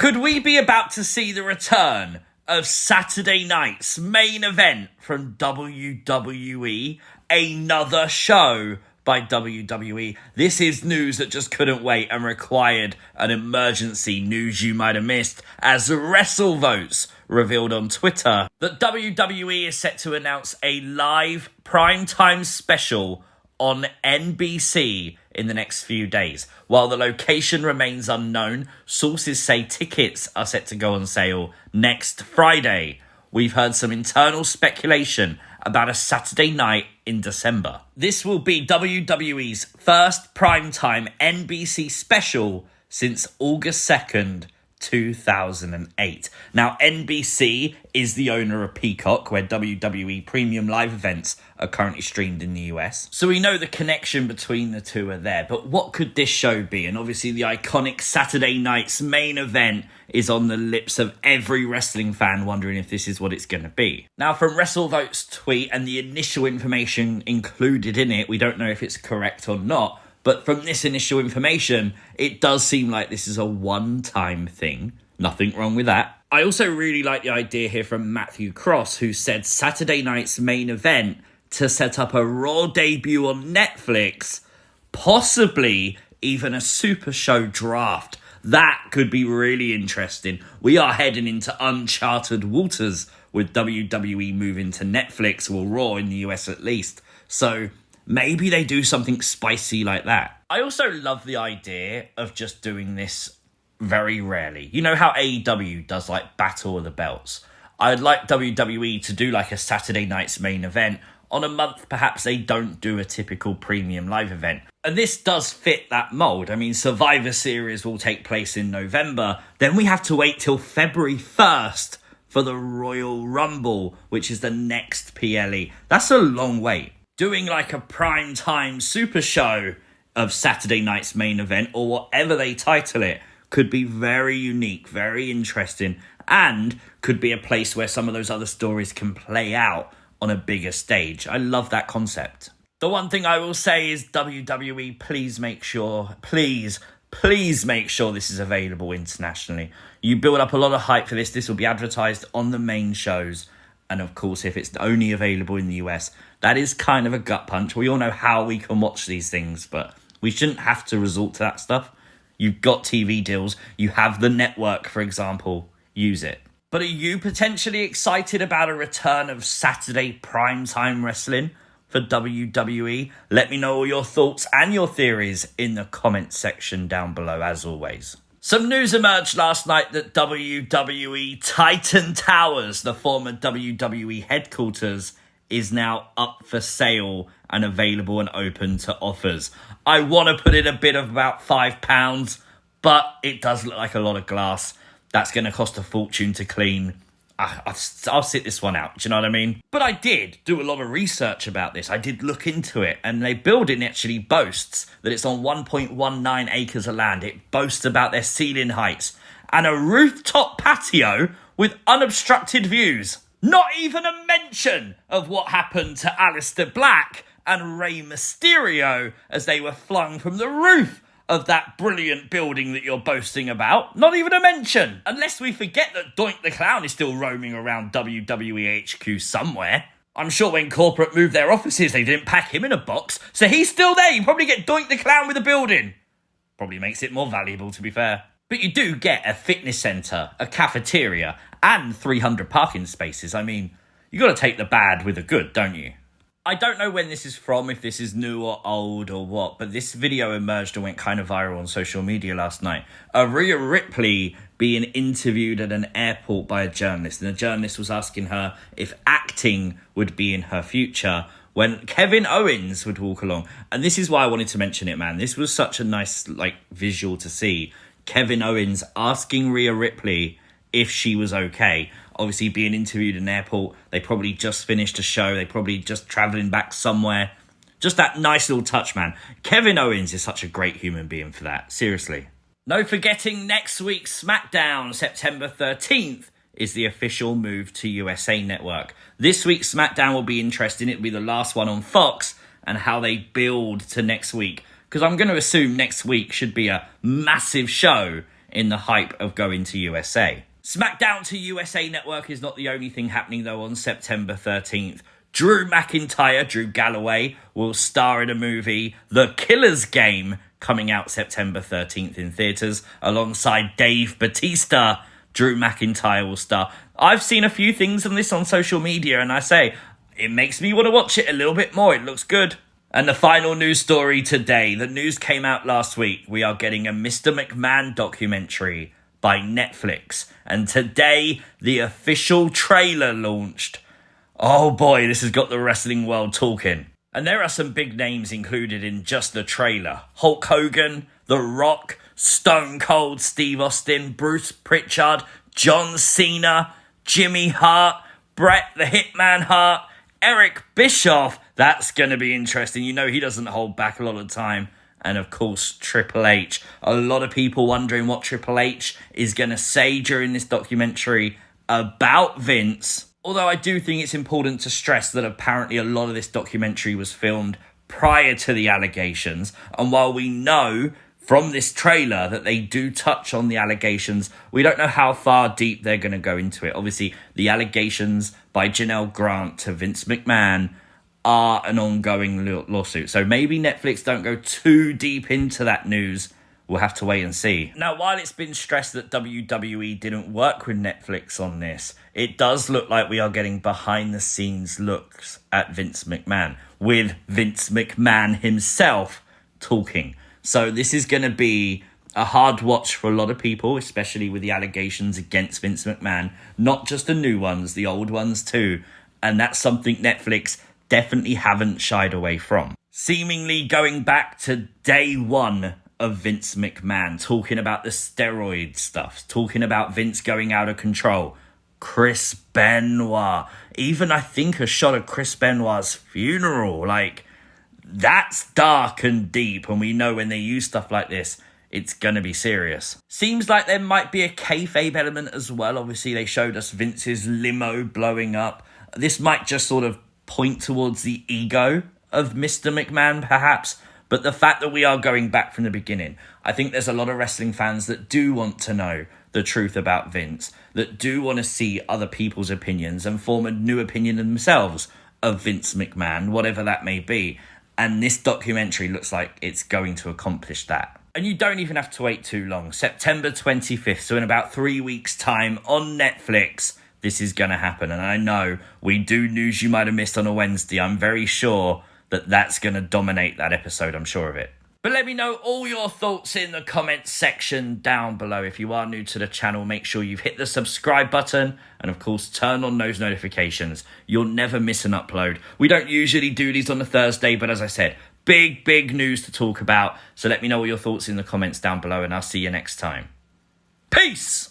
Could we be about to see the return of Saturday night's main event from WWE? Another show by WWE. This is news that just couldn't wait and required an emergency news you might have missed, as WrestleVotes revealed on Twitter that WWE is set to announce a live primetime special on NBC in the next few days. While the location remains unknown, sources say tickets are set to go on sale next Friday. We've heard some internal speculation about a Saturday night in December. This will be WWE's first primetime NBC special since August 2nd, 2008. Now, NBC is the owner of Peacock, where WWE premium live events are currently streamed in the US. So we know the connection between the two are there. But what could this show be? And obviously the iconic Saturday night's main event is on the lips of every wrestling fan wondering if this is what it's going to be. Now, from WrestleVotes' tweet and the initial information included in it, we don't know if it's correct or not. But from this initial information, it does seem like this is a one-time thing. Nothing wrong with that. I also really like the idea here from Matthew Cross, who said Saturday night's main event to set up a Raw debut on Netflix, possibly even a Super Show draft. That could be really interesting. We are heading into uncharted waters with WWE moving to Netflix, or Raw in the US at least. So maybe they do something spicy like that. I also love the idea of just doing this very rarely. You know how AEW does like Battle of the Belts? I'd like WWE to do like a Saturday night's main event. On a month, perhaps they don't do a typical premium live event. And this does fit that mold. I mean, Survivor Series will take place in November. Then we have to wait till February 1st for the Royal Rumble, which is the next PLE. That's a long wait. Doing like a primetime super show of Saturday night's main event, or whatever they title it, could be very unique, very interesting, and could be a place where some of those other stories can play out on a bigger stage. I love that concept. The one thing I will say is WWE, please make sure this is available internationally. You build up a lot of hype for this. This will be advertised on the main shows. And of course, if it's only available in the US, that is kind of a gut punch. We all know how we can watch these things, but we shouldn't have to resort to that stuff. You've got TV deals. You have the network, for example. Use it. But are you potentially excited about a return of Saturday primetime wrestling for WWE? Let me know all your thoughts and your theories in the comments section down below, as always. Some news emerged last night that WWE Titan Towers, the former WWE headquarters, is now up for sale and available and open to offers. I want to put in a bid of about £5, but it does look like a lot of glass. That's going to cost a fortune to clean. I'll sit this one out, do you know what I mean? But I did do a lot of research about this. I did look into it, and the building actually boasts that it's on 1.19 acres of land. It boasts about their ceiling heights and a rooftop patio with unobstructed views. Not even a mention of what happened to Aleister Black and Rey Mysterio as they were flung from the roof of that brilliant building that you're boasting about. Not even a mention. Unless we forget that Doink the Clown is still roaming around WWE HQ somewhere. I'm sure when corporate moved their offices, they didn't pack him in a box, so he's still there. You probably get Doink the Clown with a building. Probably makes it more valuable, to be fair. But you do get a fitness centre, a cafeteria, and 300 parking spaces. I mean, you got to take the bad with the good, don't you? I don't know when this is from, if this is new or old or what, but this video emerged and went kind of viral on social media last night. Rhea Ripley being interviewed at an airport by a journalist, and the journalist was asking her if acting would be in her future when Kevin Owens would walk along. And this is why I wanted to mention it, man. This was such a nice visual to see. Kevin Owens asking Rhea Ripley if she was okay. Obviously, being interviewed in an airport, they probably just finished a show, they probably just travelling back somewhere. Just that nice little touch, man. Kevin Owens is such a great human being for that, seriously. No forgetting next week's SmackDown, September 13th, is the official move to USA Network. This week's SmackDown will be interesting. It'll be the last one on Fox, and how they build to next week. Because I'm going to assume next week should be a massive show in the hype of going to USA. SmackDown to USA Network is not the only thing happening though on September 13th. Drew Galloway, will star in a movie, The Killer's Game, coming out September 13th in theatres, alongside Dave Bautista. Drew McIntyre will star. I've seen a few things on this on social media, and I say, it makes me want to watch it a little bit more. It looks good. And the final news story today. The news came out last week. We are getting a Mr. McMahon documentary by Netflix. And today, the official trailer launched. Oh boy, this has got the wrestling world talking. And there are some big names included in just the trailer. Hulk Hogan, The Rock, Stone Cold Steve Austin, Bruce Pritchard, John Cena, Jimmy Hart, Bret the Hitman Hart, Eric Bischoff. That's going to be interesting. You know he doesn't hold back a lot of time. And of course, Triple H. A lot of people wondering what Triple H is going to say during this documentary about Vince. Although I do think it's important to stress that apparently a lot of this documentary was filmed prior to the allegations. And while we know from this trailer that they do touch on the allegations, we don't know how far deep they're going to go into it. Obviously, the allegations by Janelle Grant to Vince McMahon are an ongoing lawsuit. So maybe Netflix don't go too deep into that news. We'll have to wait and see. Now, while it's been stressed that WWE didn't work with Netflix on this, it does look like we are getting behind-the-scenes looks at Vince McMahon, with Vince McMahon himself talking. So this is going to be a hard watch for a lot of people, especially with the allegations against Vince McMahon. Not just the new ones, the old ones too. And that's something Netflix definitely haven't shied away from. Seemingly going back to day one of Vince McMahon, talking about the steroid stuff, talking about Vince going out of control. Chris Benoit. Even, I think, a shot of Chris Benoit's funeral. Like, that's dark and deep, and we know when they use stuff like this, it's going to be serious. Seems like there might be a kayfabe element as well. Obviously, they showed us Vince's limo blowing up. This might just sort of point towards the ego of Mr. McMahon, perhaps. But the fact that we are going back from the beginning, I think there's a lot of wrestling fans that do want to know the truth about Vince, that do want to see other people's opinions and form a new opinion themselves of Vince McMahon, whatever that may be. And this documentary looks like it's going to accomplish that. And you don't even have to wait too long. September 25th, so in about 3 weeks' time on Netflix, this is going to happen. And I know we do news you might have missed on a Wednesday. I'm very sure that that's going to dominate that episode. I'm sure of it. But let me know all your thoughts in the comments section down below. If you are new to the channel, make sure you've hit the subscribe button and, of course, turn on those notifications. You'll never miss an upload. We don't usually do these on a Thursday, but as I said, big news to talk about. So let me know all your thoughts in the comments down below, and I'll see you next time. Peace!